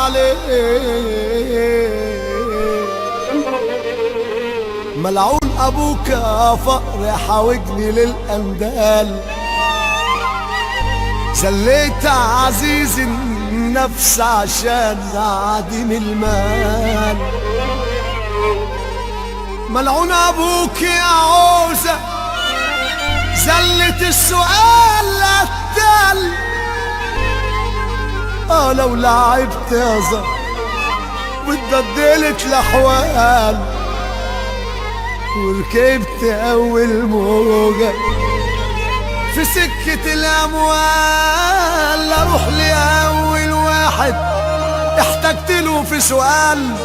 عليه. ملعون ابوك يا فقر حاوجني للاندال، زليت عزيز النفس عشان عديم المال. ملعون ابوك يا عوزة زلت السؤال للتل. لو لعبت يا زهر واتبدلت الاحوال، وركبت اول موجة في سكة الاموال، اروح لاول واحد احتجت له في سؤال،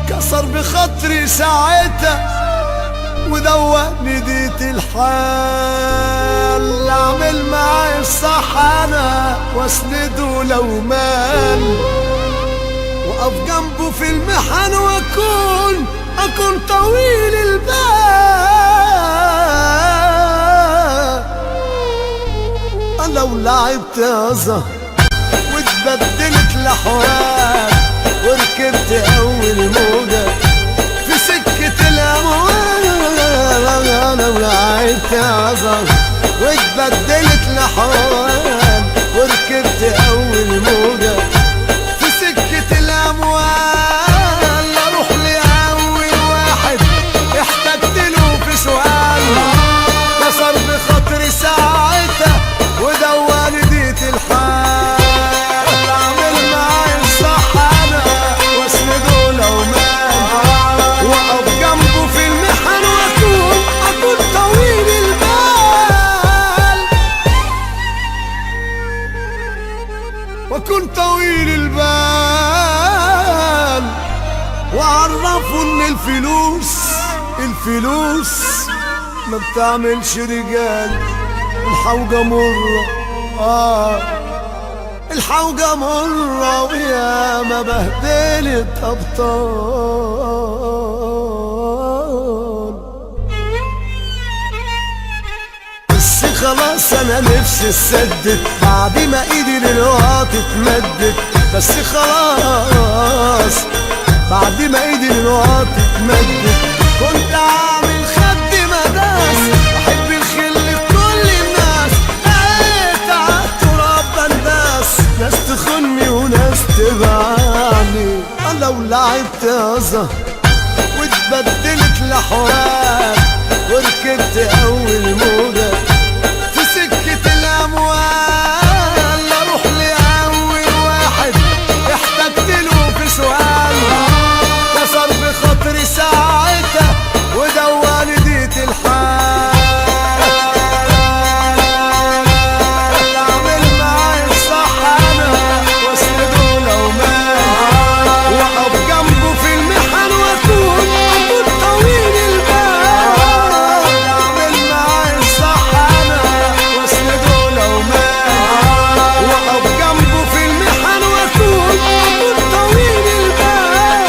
كسر بخاطري ساعتها ودوقني ديت الحال. اعمل معي الصح انا واسنده لو مال، واقف جنبه في المحن واكون طويل البال. لو لعبت يا زهر واتبدلت الاحوال، وركبت اول موجة في سكة الاموال. لو لعبت يا زهر واتبدلت الاحوال، وركبت اول موجة في سكة الاموال، اروح لاول واحد احتجت له في سؤال، كسر بخاطري ساعتها ودواني ديت الحال. اعمل معي الصح انا واسنده لو مال، واقف جنبه في المحن واكون طويل البال، واكون طويل البال. وعرفوا ان الفلوس ما بتعملش رجال. الحوجة مرة الحوجة مرة ويا ما بهدلت أبطال. بس خلاص أنا نفسي اتسدد بعد ما إيدي دلوقتي اتمدت. بس خلاص بعد ما إيدي دلوقتي اتمدت، كنت عامل خد مداس بحب الخل لكل الناس، لقيت عالتراب بنداس، ناس تخني وناس تبعني. لو لعبت يا زهر واتبدلت الاحوال، وركبت اول موجة في سكة الاموال، اروح لاول واحد احتجت له في سؤال، كسر بخاطري ساعتها ودواني ديت الحال. اعمل معي الصح انا واسنده لو مال، واقف جنبه في المحن واكون طويل البال. اعمل معي الصح انا واسنده لو مال، واقف جنبه في المحن واكون طويل البال،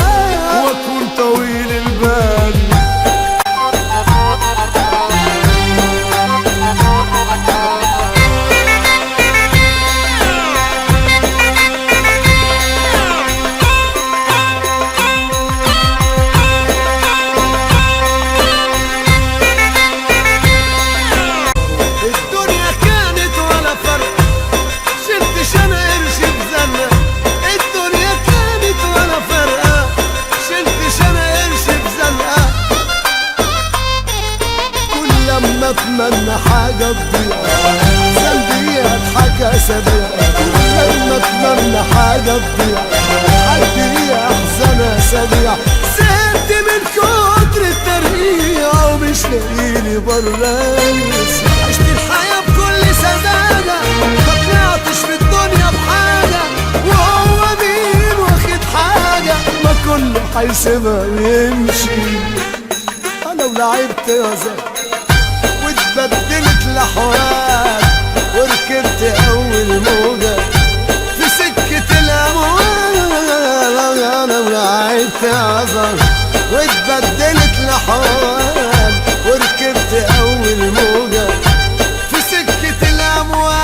واكون طويل البال. الدنيا كانت ولا فرق، شلتش انا قرش بزنة. الدنيا كانت ولا فرقة، شلتش انا قرش بزنقة. كل لما اتمنى حاجة تضيع قلبي اضحك اسابيع. كل لما اتمنى حاجة تضيع قلبي احزن اسابيع. زهقت من كتر الترقيع ومش لاقيلي برانس. عشت الحياة بكل سذاجة، ما طلعتش في الدنيا بحاجة، وهو مين واخد حاجة ما كله هيسيبها ويمشي. لو لعبت يا زهر واتبدلت الاحوال، وركبت اول موجة في سكة الاموال. لو لعبت يا زهر واتبدلت الاحوال، وركبت اول موجة في سكة الاموال،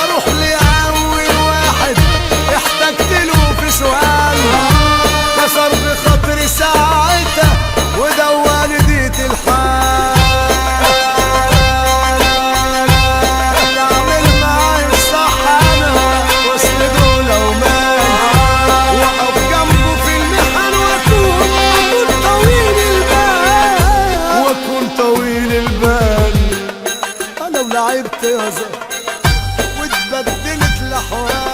اروح لاول واحد طيازة واتبدلت لحوار